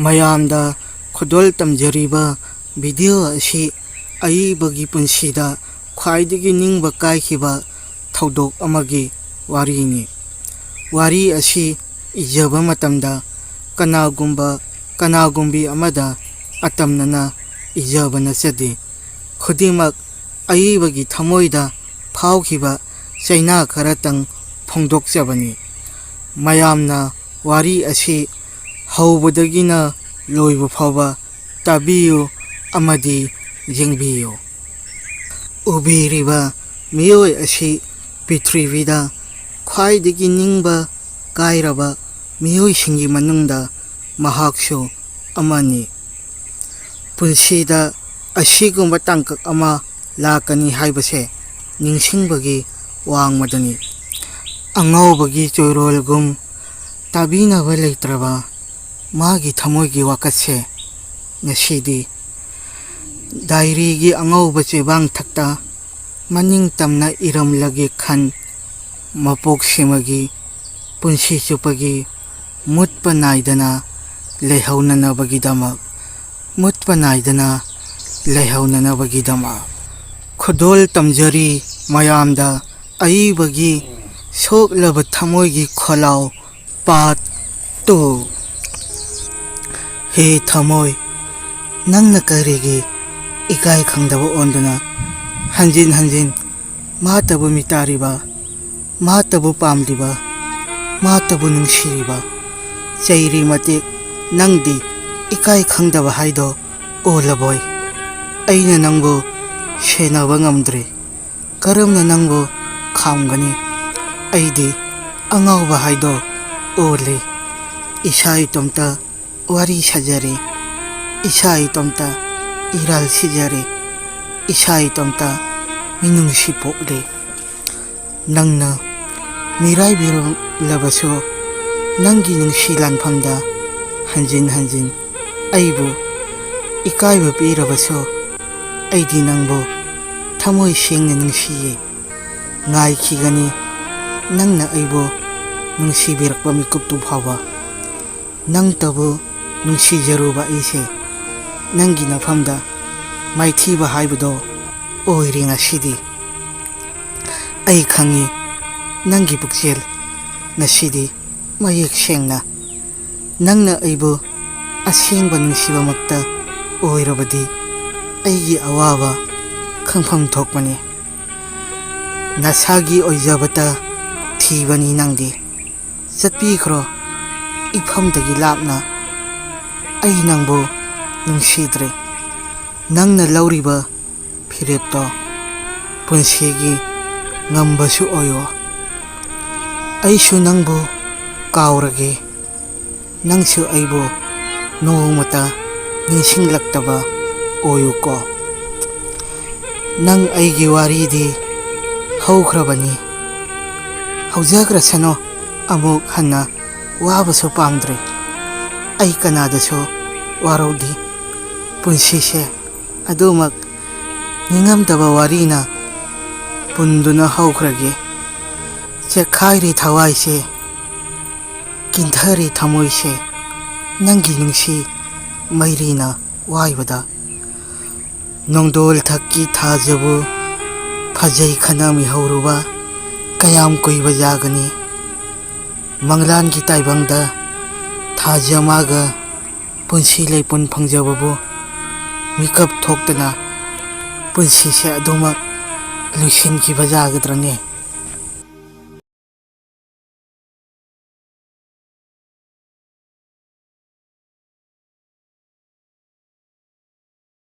ꯃꯌꯥꯝꯗ ꯈꯨꯗꯣꯜ ꯇꯝꯖꯔꯤꯕ ꯚꯤꯗꯤꯑꯣ ꯑꯁꯤ ꯑꯏꯕꯒꯤ ꯄꯨꯟꯁꯤꯗ ꯈ꯭ꯋꯥꯏꯗꯒꯤ ꯅꯤꯡꯕ ꯀꯥꯏꯈꯤꯕ ꯊꯧꯗꯣꯛ ꯑꯃꯒꯤ ꯋꯥꯔꯤꯅꯤ꯫ ꯋꯥꯔꯤ ꯑꯁꯤ ꯏꯖꯕ ꯃꯇꯝꯗ ꯀꯅꯥꯒꯨꯝꯕꯤ ꯑꯃꯗ ꯑꯇꯝꯅꯅ ꯏꯖꯕ ꯅꯠꯆꯗꯦ꯫ ꯈꯨꯗꯤꯡꯃꯛ ꯑꯏꯕꯒꯤ ꯊꯃꯣꯏꯗ ꯐꯥꯎꯈꯤꯕ ꯆꯩꯅꯥ ꯈꯔꯇꯪ ꯐꯣꯡꯗꯣꯛꯆꯕꯅꯤ꯫ ꯃꯌꯥꯝꯅ ꯋꯥꯔꯤ ꯑꯁꯤ ꯍꯧꯕꯗꯒꯤꯅ ꯂꯣꯏꯕ ꯐꯥꯎꯕ ꯇꯥꯕꯤꯌꯨ ꯑꯃꯗꯤ ꯌꯦꯡꯕꯤꯌꯨ꯫ ꯎꯕꯤꯔꯤꯕ ꯃꯤꯑꯣꯏ ꯑꯁꯤ ꯄ꯭ꯔꯤꯊꯤꯕꯤꯗ ꯈ꯭ꯋꯥꯏꯗꯒꯤ ꯅꯤꯡꯕ ꯀꯥꯏꯔꯕ ꯃꯤꯑꯣꯏꯁꯤꯡꯒꯤ ꯃꯅꯨꯡꯗ ꯃꯍꯥꯛꯁꯨ ꯑꯃꯅꯤ꯫ ꯄꯨꯟꯁꯤꯗ ꯑꯁꯤꯒꯨꯝꯕ ꯇꯥꯡꯀꯛ ꯑꯃ ꯂꯥꯛꯀꯅꯤ ꯍꯥꯏꯕꯁꯦ ꯅꯤꯡꯁꯤꯡꯕꯒꯤ ꯋꯥꯡꯃꯗꯅꯤ꯫ ꯑꯉꯧꯕꯒꯤ ꯆꯣꯏꯔꯣꯜꯒꯨꯝ ꯇꯥꯕꯤꯅꯕ ꯂꯩꯇ꯭ꯔꯕ ꯃꯥꯒꯤ ꯊꯃꯣꯏꯒꯤ ꯋꯥꯀꯠꯁꯦ ꯉꯁꯤꯗꯤ ꯗꯥꯏꯔꯤꯒꯤ ꯑꯉꯧꯕ ꯆꯦꯕꯥꯡꯊꯛꯇ ꯃꯅꯤꯡꯇꯝꯅ ꯏꯔꯝꯂꯒꯦ ꯈꯟ ꯃꯄꯣꯛꯁꯤꯃꯒꯤ ꯄꯨꯟꯁꯤ ꯆꯨꯞꯄꯒꯤ ꯃꯨꯠꯄ ꯅꯥꯏꯗꯅ ꯂꯩꯍꯧꯅꯅꯕꯒꯤꯗꯃꯛ ꯈꯨꯗꯣꯜ ꯇꯝꯖꯔꯤ ꯃꯌꯥꯝꯗ ꯑꯏꯕꯒꯤ ꯁꯣꯛꯂꯕ ꯊꯃꯣꯏꯒꯤ ꯈꯣꯜꯂꯥꯎ ꯄꯥꯔꯠ 2꯫ ꯍꯦ ꯊꯃꯣꯏ, ꯅꯪꯅ ꯀꯔꯤꯒꯤ ꯏꯀꯥꯏ ꯈꯪꯗꯕ ꯑꯣꯟꯗꯨꯅ ꯍꯟꯖꯤꯟ ꯍꯟꯖꯤꯟ ꯃꯥꯇꯕꯨ ꯃꯤꯇꯥꯔꯤꯕ, ꯃꯥꯇꯕꯨ ꯄꯥꯝꯂꯤꯕ, ꯃꯥꯇꯕꯨ ꯅꯨꯡꯁꯤꯔꯤꯕ? ꯆꯩꯔꯤ ꯃꯇꯤꯛ ꯅꯪꯗꯤ ꯏꯀꯥꯏ ꯈꯪꯗꯕ ꯍꯥꯏꯗꯣ ꯑꯣꯜꯂꯕꯣꯏ? ꯑꯩꯅ ꯅꯪꯕꯨ ꯁꯦꯟꯅꯕ ꯉꯝꯗ꯭ꯔꯦ, ꯀꯔꯝꯅ ꯅꯪꯕꯨ ꯈꯥꯝꯒꯅꯤ? ꯑꯩꯗꯤ ꯑꯉꯥꯎꯕ ꯍꯥꯏꯗꯣ ꯑꯣꯜꯂꯦ꯫ ꯏꯁꯥ ꯏꯇꯣꯝꯇ ꯋꯥꯔꯤ ꯁꯥꯖꯔꯦ, ꯏꯁꯥ ꯏꯇꯣꯝꯇ ꯏꯔꯥꯜ ꯁꯤꯖꯔꯦ, ꯏꯁꯥ ꯏꯇꯣꯝꯇ ꯃꯤꯅꯨꯡꯁꯤ ꯄꯣꯛꯂꯦ꯫ ꯅꯪꯅ ꯃꯤꯔꯥꯏꯕꯤꯔꯝꯂꯕꯁꯨ ꯅꯪꯒꯤ ꯅꯨꯡꯁꯤ ꯂꯥꯟꯐꯝꯗ ꯍꯟꯖꯤꯟ ꯍꯟꯖꯤన్ ꯑꯩꯕꯨ ꯏꯀꯥꯏꯕ ꯄꯤꯔꯕꯁꯨ ꯑꯩꯗꯤ ꯅꯪꯕꯨ ꯊꯃꯣꯏ ꯁꯦꯡꯅ ꯅꯨꯡꯁꯤꯌꯦ꯫ ꯉꯥꯏꯈꯤꯒꯅꯤ ꯅꯪꯅ ꯑꯩꯕꯨ ꯅꯨꯡꯁꯤꯕꯤꯔꯛꯄ ꯃꯤꯀꯨꯞꯇꯨ ꯐꯥꯎꯕ꯫ ꯅꯪꯇꯕꯨ ꯅꯨꯡꯁꯤꯖꯔꯨꯕ ꯑꯩꯁꯦ ꯅꯪꯒꯤ ꯅꯐꯝꯗ ꯃꯥꯏꯊꯤꯕ ꯍꯥꯏꯕꯗꯣ ꯑꯣꯏꯔꯦ ꯉꯁꯤꯗꯤ꯫ ꯑꯩ ꯈꯪꯉꯤ ꯅꯪꯒꯤ ꯄꯨꯛꯆꯦꯜ ꯉꯁꯤꯗꯤ ꯃꯌꯦꯛ ꯁꯦꯡꯅ ꯅꯪꯅ ꯑꯩꯕꯨ ꯑꯁꯦꯡꯕ ꯅꯨꯡꯁꯤꯕꯃꯛꯇ ꯑꯣꯏꯔꯕꯗꯤ ꯑꯩꯒꯤ ꯑꯋꯥꯕ ꯈꯪꯐꯝ ꯊꯣꯛꯄꯅꯤ꯫ ꯅꯁꯥꯒꯤ ꯑꯣꯏꯖꯕꯇ ꯊꯤꯕꯅꯤ ꯅꯪꯗꯤ꯫ ꯆꯠꯄꯤꯈ꯭ꯔꯣ ꯏꯐꯝꯗꯒꯤ ꯂꯥꯞꯅ, ꯑꯩ ꯅꯪꯕꯨ ꯅꯨꯡꯁꯤꯗ꯭ꯔꯦ꯫ ꯅꯪꯅ ꯂꯧꯔꯤꯕ ꯐꯤꯔꯦꯞꯇꯣ ꯄꯨꯟꯁꯤꯒꯤ ꯉꯝꯕꯁꯨ ꯑꯣꯏꯌꯣ꯫ ꯑꯩꯁꯨ ꯅꯪꯕꯨ ꯀꯥꯎꯔꯒꯦ, ꯅꯪꯁꯨ ꯑꯩꯕꯨ ꯅꯣꯡꯃꯇ ꯅꯤꯡꯁꯤꯡꯂꯛꯇꯕ ꯑꯣꯏꯌꯨꯀꯣ꯫ ꯅꯪ ꯑꯩꯒꯤ ꯋꯥꯔꯤꯗꯤ ꯍꯧꯈ꯭ꯔꯕꯅꯤ, ꯍꯧꯖꯈ꯭ꯔꯁꯅꯨ ꯑꯃꯨꯛ ꯍꯟꯅ ꯋꯥꯕꯁꯨ ꯄꯥꯝꯗ꯭ꯔꯦ꯫ ꯑꯩ ꯀꯅꯥꯗꯁꯨ ꯋꯥꯔꯧꯗꯦ꯫ ꯄꯨꯟꯁꯤꯁꯦ ꯑꯗꯨꯃꯛ ꯅꯤꯡꯉꯝꯗꯕ ꯋꯥꯔꯤꯅ ꯄꯨꯟꯗꯨꯅ ꯍꯧꯈ꯭ꯔꯒꯦ꯫ ꯆꯦꯛꯈꯥꯏꯔꯦ ꯊꯋꯥꯏꯁꯦ, ꯀꯤꯟꯊꯔꯦ ꯊꯃꯣꯏꯁꯦ, ꯅꯪꯒꯤ ꯅꯨꯡꯁꯤ ꯃꯩꯔꯤꯅ ꯋꯥꯏꯕꯗ꯫ ꯅꯣꯡꯗꯣꯜ ꯊꯛꯀꯤ ꯊꯥꯖꯕꯨ ꯐꯖꯩ ꯈꯟꯅ ꯃꯤꯍꯧꯔꯨꯕ ꯀꯌꯥꯝ ꯀꯨꯏꯕ ꯌꯥꯒꯅꯤ? ꯃꯪꯂꯥꯟꯒꯤ ꯇꯥꯏꯕꯪꯗ ꯊꯥꯖ ꯃꯥꯒ ꯄꯨꯟꯁꯤ ꯂꯩꯄꯨꯟ ꯐꯪꯖꯕꯕꯨ ꯃꯤꯀꯞ ꯊꯣꯛꯇꯅ ꯄꯨꯟꯁꯤꯁꯦ ꯑꯗꯨꯃꯛ ꯂꯣꯏꯁꯤꯟꯈꯤꯕ ꯌꯥꯒꯗ꯭ꯔꯅꯦ?